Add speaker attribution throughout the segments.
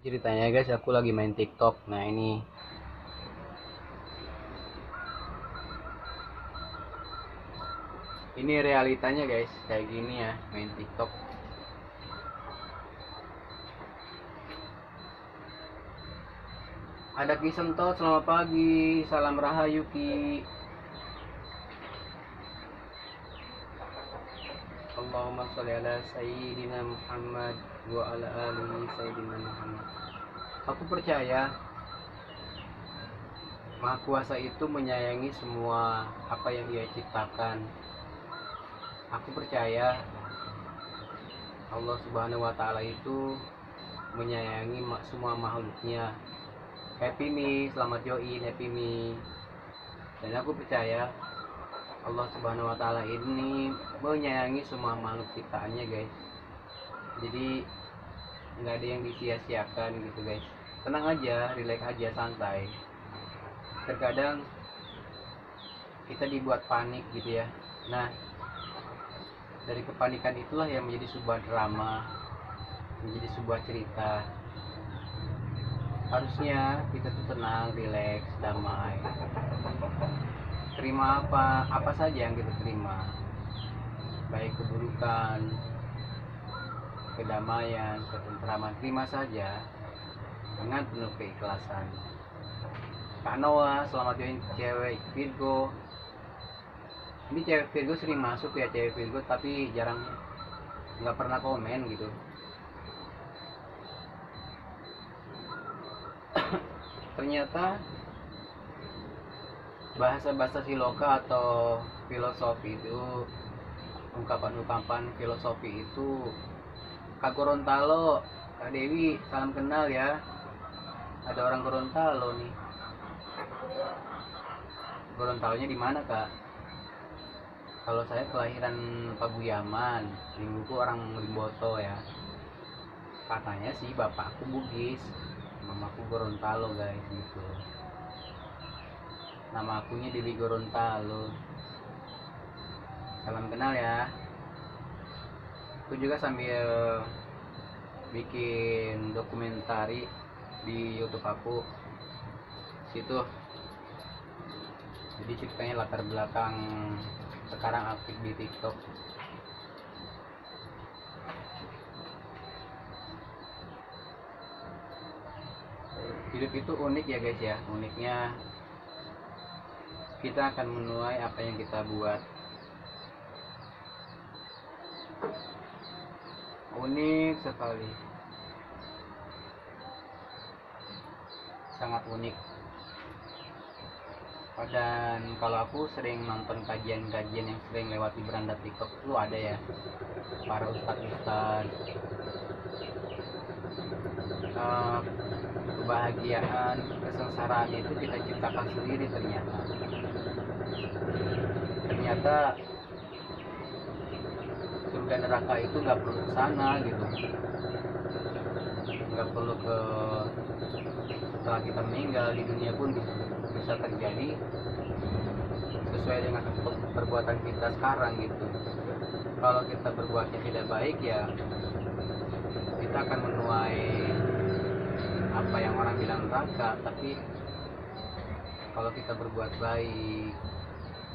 Speaker 1: Ceritanya guys, aku lagi main TikTok. Nah, ini realitanya guys, kayak gini ya, main TikTok. Ada Ki Sentot, selamat pagi. Salam Rahayu Ki. Allahumma sholli ala sayyidina Muhammad wa ala ali sayyidina Muhammad. Aku percaya Maha Kuasa itu menyayangi semua apa yang Dia ciptakan. Aku percaya Allah Subhanahu wa taala itu menyayangi semua makhluknya. Happy Me, selamat join Happy Me. Dan aku percaya Allah Subhanahu wa taala ini menyayangi semua makhluk ciptaannya guys. Jadi nggak ada yang disia-siakan gitu guys. Tenang aja, relax aja, santai. Terkadang kita dibuat panik gitu ya. Nah, dari kepanikan itulah yang menjadi sebuah drama, menjadi sebuah cerita. Harusnya kita tuh tenang, relax, damai. Terima apa saja yang kita terima, baik keburukan, kedamaian, ketentraman, terima saja dengan penuh keikhlasan. Kak Noah, selamat join cewek Virgo. Ini cewek Virgo sering masuk ya, cewek Virgo, tapi jarang, nggak pernah komen gitu. Ternyata bahasa-bahasa siloka atau filosofi itu, ungkapan-ungkapan filosofi itu, Kak Gorontalo, Kak Dewi, salam kenal ya. Ada orang Gorontalo nih. Gorontalonya di mana Kak? Kalau saya kelahiran Paguyaman, ibuku orang Limboto ya. Katanya sih bapakku Bugis, mamaku Gorontalo guys gitu. Nama akunya Dewi Gorontalo. Salam kenal ya. Aku juga sambil bikin dokumentari di YouTube aku. Situ. Jadi ceritanya latar belakang sekarang aktif di TikTok. Hidup itu unik ya guys ya. Uniknya kita akan menuai apa yang kita buat. Unik sekali, sangat unik. Dan kalau aku sering nonton kajian-kajian yang sering lewat di beranda TikTok itu ada ya, para ustadz-ustadz, kebahagiaan, kesengsaraan itu kita ciptakan sendiri ternyata. Surga neraka itu nggak perlu ke sana gitu, nggak perlu ke setelah kita meninggal. Di dunia pun bisa terjadi sesuai dengan perbuatan kita sekarang gitu. Kalau kita berbuatnya tidak baik ya kita akan menuai apa yang orang bilang neraka. Tapi kalau kita berbuat baik,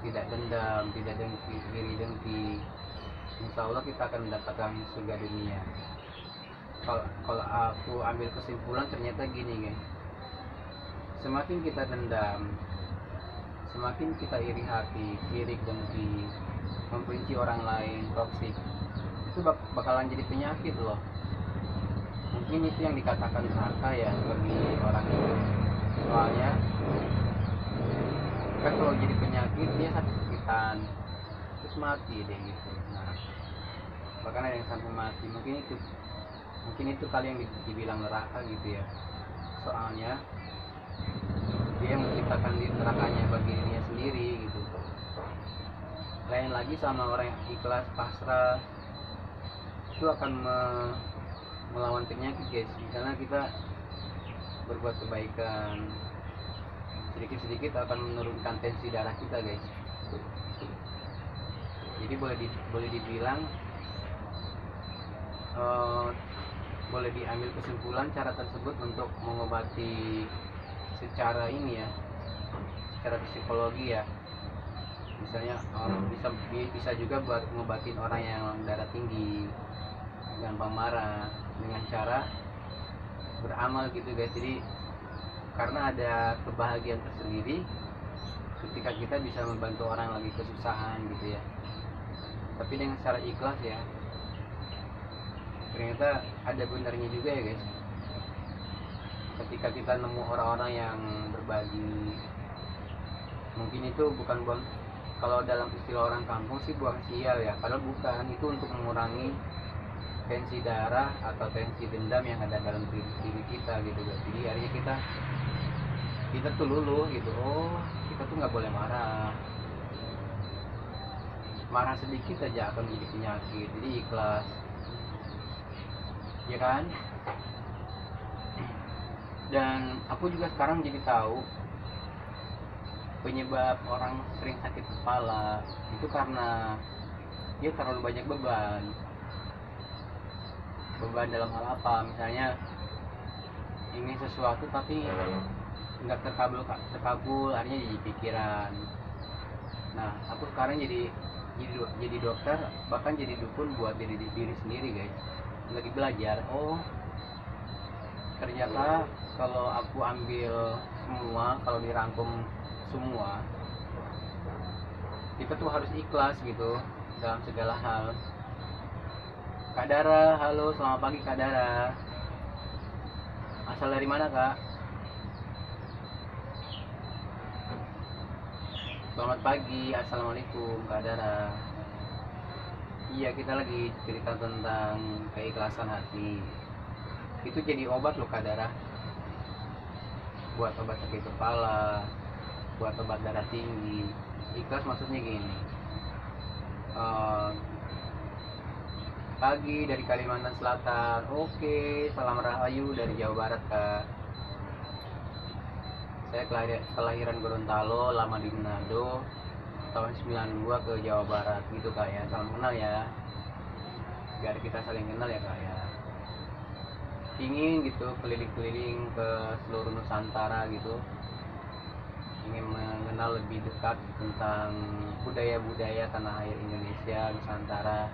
Speaker 1: tidak dendam, tidak dengki, iri dengki, insya Allah kita akan mendapatkan surga dunia. Kalau aku ambil kesimpulan ternyata gini guys, semakin kita dendam, semakin kita iri hati, sirik dengki, membenci orang lain, toksik, itu bakalan jadi penyakit loh. Mungkin itu yang dikatakan neraka ya bagi orang itu. Soalnya kan kalau jadi penyakit dia sakit-sakitan terus mati deh gitu. Nah, bahkan ada yang sampai mati. Mungkin itu kali yang dibilang neraka gitu ya. Soalnya dia menciptakan nerakanya bagi dirinya sendiri gitu. Lain lagi sama orang yang ikhlas pasrah, itu akan melawan penyakit guys. Misalnya kita berbuat kebaikan, sedikit-sedikit akan menurunkan tensi darah kita guys. Jadi boleh dibilang boleh diambil kesimpulan cara tersebut untuk mengobati secara ini ya, secara psikologi ya. Misalnya bisa juga buat ngobatin orang yang darah tinggi, gampang marah, dengan cara beramal gitu guys. Jadi karena ada kebahagiaan tersendiri ketika kita bisa membantu orang lagi kesusahan gitu ya, tapi dengan secara ikhlas ya. Ternyata ada benarnya juga ya guys, ketika kita nemu orang-orang yang berbagi, mungkin itu bukan buang, kalau dalam istilah orang kampung sih buang sial ya, padahal bukan, itu untuk mengurangi tensi darah atau tensi dendam yang ada dalam diri kita gitu guys. Jadi akhirnya kita tuh luluh gitu, oh kita tuh nggak boleh marah sedikit aja akan menjadi penyakit. Jadi ikhlas ya kan. Dan aku juga sekarang jadi tahu penyebab orang sering sakit kepala itu karena dia terlalu banyak beban dalam hal apa, misalnya ingin sesuatu tapi nggak terkabul, akhirnya jadi pikiran. Nah aku sekarang jadi dokter, bahkan jadi dukun buat diri sendiri guys, lagi belajar. Oh ternyata kalau aku ambil semua, kalau dirangkum semua, kita tuh harus ikhlas gitu dalam segala hal. Kak Dara, halo, selamat pagi Kak Dara. Asal dari mana Kak? Selamat pagi, assalamualaikum Kak Dara. Iya, kita lagi cerita tentang keikhlasan hati. Itu jadi obat loh Kak Dara, buat obat sakit kepala, buat obat darah tinggi. Ikhlas maksudnya gini, pagi dari Kalimantan Selatan. Oke, salam rahayu dari Jawa Barat Kak. Saya kelahiran Gorontalo, lama di Manado, tahun 92 ke Jawa Barat gitu Kak ya. Salam kenal ya, biar kita saling kenal ya Kak ya. Ingin gitu keliling-keliling ke seluruh Nusantara gitu, ingin mengenal lebih dekat tentang budaya-budaya tanah air Indonesia, Nusantara.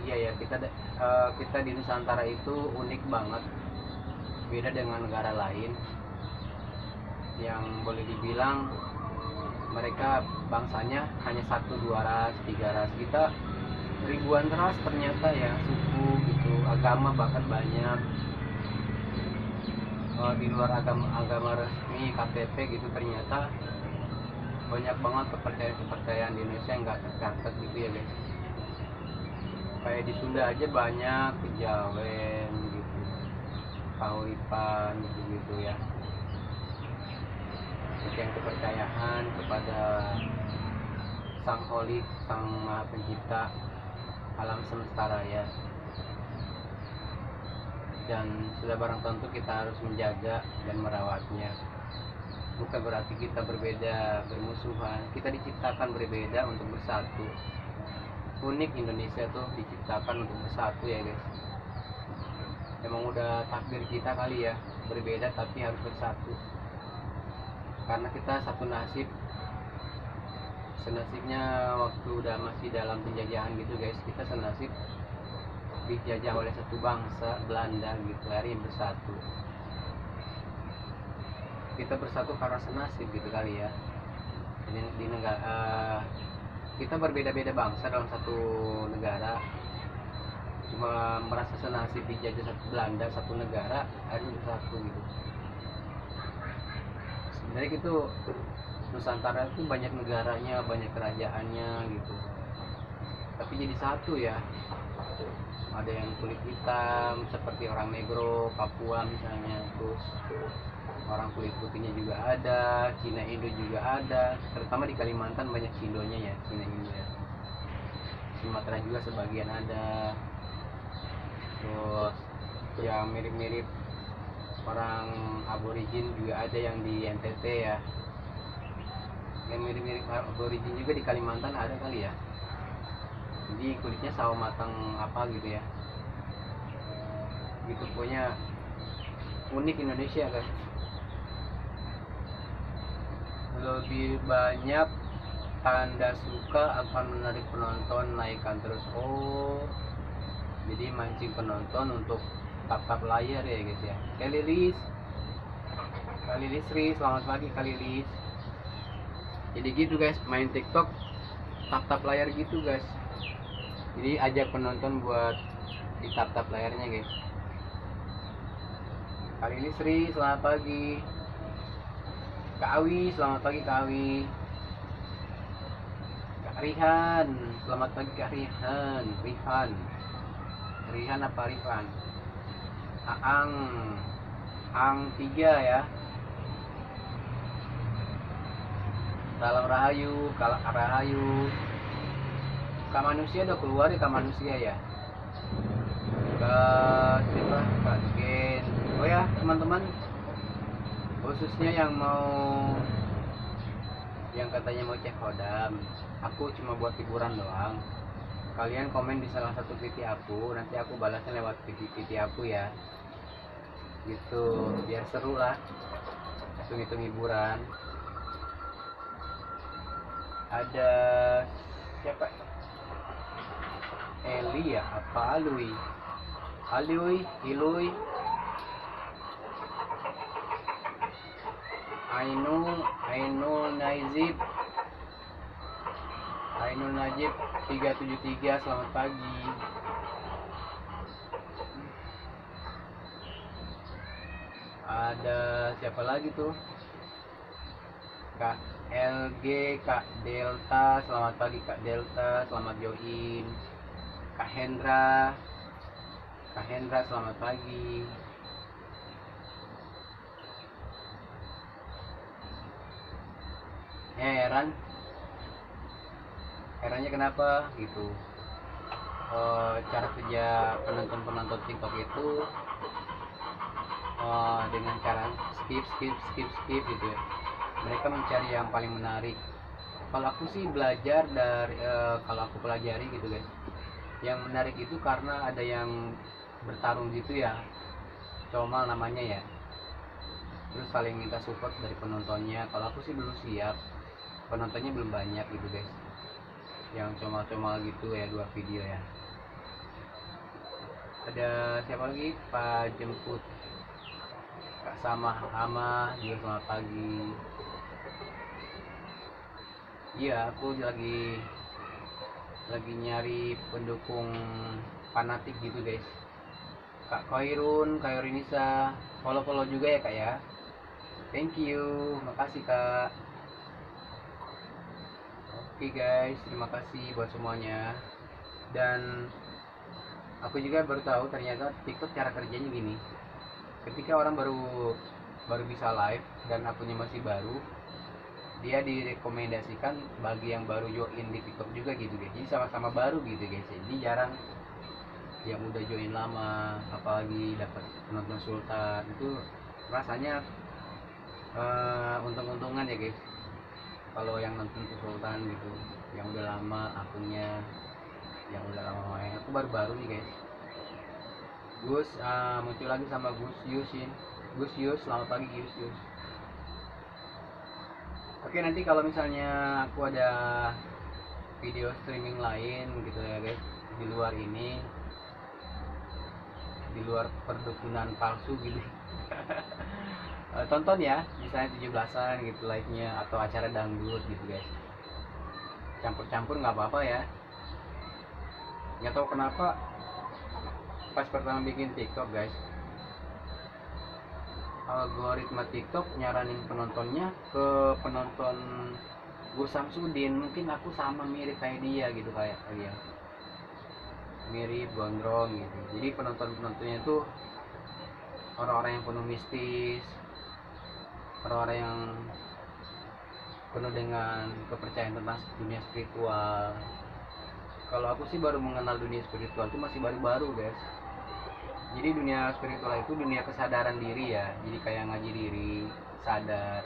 Speaker 1: Iya ya, kita di Nusantara itu unik banget, beda dengan negara lain yang boleh dibilang mereka bangsanya hanya 1-2 ras, 3 ras. Kita ribuan ras ternyata ya, suku gitu, agama bahkan banyak. Di luar agama resmi KTP gitu, ternyata banyak banget kepercayaan di Indonesia yang nggak tercatat gitu ya guys. Kayak di Sunda aja banyak kejawen gitu, kauripan gitu ya, yang kepercayaan kepada Sang Holik, Sang Maha Pencipta alam semesta raya. Dan sudah barang tentu kita harus menjaga dan merawatnya. Bukan berarti kita berbeda, bermusuhan. Kita diciptakan berbeda untuk bersatu. Unik Indonesia tuh diciptakan untuk bersatu ya guys. Emang udah takdir kita kali ya, berbeda tapi harus bersatu. Karena kita satu nasib. Senasibnya waktu udah masih dalam penjajahan gitu guys, kita senasib dijajah oleh satu bangsa Belanda gitu, akhirnya bersatu. Kita bersatu karena senasib gitu kali ya. Jadi di negara kita berbeda-beda bangsa dalam satu negara, cuma merasa senasib dijajah satu Belanda, satu negara, akhirnya bersatu gitu. Sebenarnya gitu, Nusantara itu banyak negaranya, banyak kerajaannya gitu, tapi jadi satu ya. Ada yang kulit hitam seperti orang Negro, Papua misalnya, terus orang kulit putihnya juga ada, Cina Indo juga ada, terutama di Kalimantan banyak Cindonya ya, Cina Indo ya. Sumatera juga sebagian ada, terus yang mirip-mirip orang aborigin juga ada yang di NTT ya, yang mirip-mirip aborigin juga di Kalimantan ada kali ya. Jadi kulitnya sawo matang apa gitu ya. gitu, pokoknya unik Indonesia guys. Lebih banyak tanda suka akan menarik penonton, naikkan terus. Oh, jadi mancing penonton untuk tap layar ya guys ya. Kak Lilis Ri, selamat pagi Kak Lilis. Jadi gitu guys, main TikTok tap layar gitu guys. Jadi ajak penonton buat di tap layarnya guys. Kak Lilis Ri, selamat pagi. Kak Awi, selamat pagi Kak Awi. Kak Rihan, selamat pagi Kak Rihan. Rihan apa Rifan? Ang 3 ya. Salam Rahayu, Kak Manusia udah keluar ya, Kak Manusia ya. Kak Gen. Oh ya teman-teman, khususnya yang katanya mau cek hodam, aku cuma buat hiburan doang. Kalian komen di salah satu PT aku, nanti aku balasnya lewat PT aku ya. Gitu, biar seru lah. Hitung hiburan. Ada siapa? Eli ya? Apa Alui? Ilui. Ainul Najib 373, selamat pagi. Ada siapa lagi tuh? Kak LG, Kak Delta, selamat pagi Kak Delta, selamat join. Kak Hendra, selamat pagi. Herannya kenapa gitu? Cara kerja penonton TikTok itu dengan cara skip gitu ya. Mereka mencari yang paling menarik. Kalau aku sih belajar dari kalau aku pelajari gitu guys, yang menarik itu karena ada yang bertarung gitu ya, comal namanya ya, terus saling minta support dari penontonnya. Kalau aku sih belum siap, penontonnya belum banyak gitu guys, yang comal gitu ya, 2 video ya. Ada siapa lagi? Pak Jemput, Kak Ama juga selamat pagi. Iya, aku lagi nyari pendukung fanatik gitu guys. Kak Khairunisa, follow juga ya Kak ya. Thank you, makasih Kak. Oke guys, terima kasih buat semuanya. Dan aku juga baru tahu ternyata TikTok cara kerjanya gini. Ketika orang baru bisa live dan akunnya masih baru, dia direkomendasikan bagi yang baru join di TikTok juga gitu guys. Jadi sama-sama baru gitu guys. Jadi jarang yang udah join lama, apalagi dapat penonton sultan, itu rasanya untung-untungan ya guys. Kalau yang nonton sultan gitu, yang udah lama akunnya, yang udah lama main. Aku baru nih guys. Gus muncul lagi sama Gus Yus, selamat pagi Gus Yus. Oke, nanti kalau misalnya aku ada video streaming lain gitu ya guys, di luar ini, di luar perdukunan palsu gitu, tonton ya, misalnya 17-an gitu live-nya, atau acara dangdut gitu guys. Campur-campur nggak apa-apa ya. Nggak tahu kenapa pas pertama bikin TikTok guys, algoritma TikTok nyaranin penontonnya ke penonton Gus Samsudin. Mungkin aku sama mirip kayak dia gitu, kayak dia mirip gondrong gitu. Jadi penontonnya itu orang-orang yang penuh mistis, orang-orang yang penuh dengan kepercayaan tentang dunia spiritual. Kalau aku sih baru mengenal dunia spiritual itu masih baru-baru guys. Jadi dunia spiritual itu dunia kesadaran diri ya. Jadi kayak ngaji diri, sadar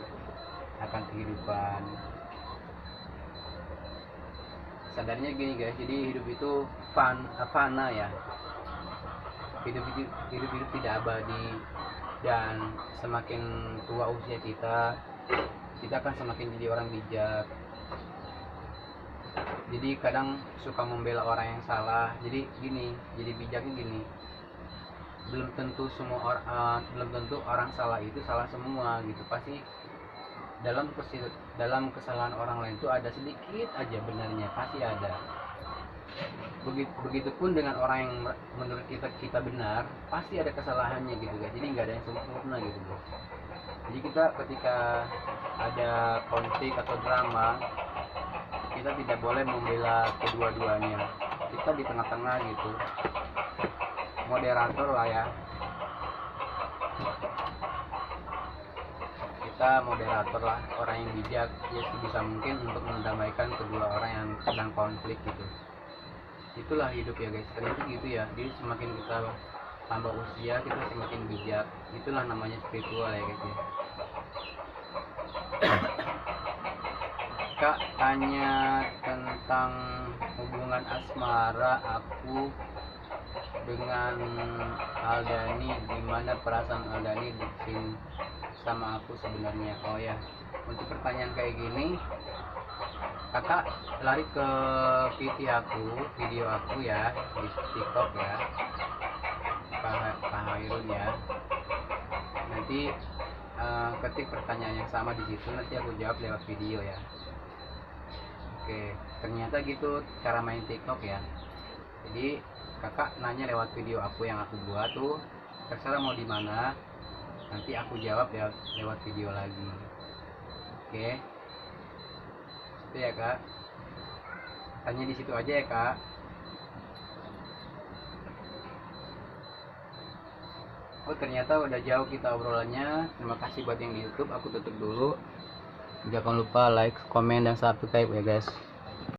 Speaker 1: akan kehidupan. Sadarnya gini guys, jadi hidup itu fana ya. hidup tidak abadi, dan semakin tua usia kita akan semakin jadi orang bijak. Jadi kadang suka membela orang yang salah. Jadi bijaknya gini, belum tentu orang salah itu salah semua gitu. Pasti dalam kesalahan orang lain itu ada sedikit aja benarnya, pasti ada. Begitupun dengan orang yang menurut kita benar, pasti ada kesalahannya gitu guys. Jadi nggak ada yang sempurna gitu guys. Jadi kita ketika ada konflik atau drama, kita tidak boleh membela kedua-duanya. Kita di tengah-tengah gitu, moderator lah ya. Kita moderator lah, orang yang bijak ya sebisa mungkin untuk mendamaikan kedua orang yang sedang konflik gitu. Itulah hidup ya guys, ternyata gitu ya. Jadi semakin kita tambah usia, kita semakin bijak. Itulah namanya spiritual ya guys ya. Kak tanya tentang hubungan asmara aku dengan Aldani, gimana perasaan Aldani sama aku sebenarnya. Oh ya, untuk pertanyaan kayak gini kakak lari ke video aku ya di TikTok ya, Pak Hairun ya. Nanti ketik pertanyaan yang sama di situ, nanti aku jawab lewat video ya. Oke, ternyata gitu cara main TikTok ya. Jadi kakak nanya lewat video aku yang aku buat tuh, terserah mau di mana, nanti aku jawab lewat video lagi. Oke, itu ya kak. Tanya di situ aja ya kak. Oh ternyata udah jauh kita obrolannya. Terima kasih buat yang di YouTube. Aku tutup dulu. Jangan lupa like, komen, dan subscribe ya guys.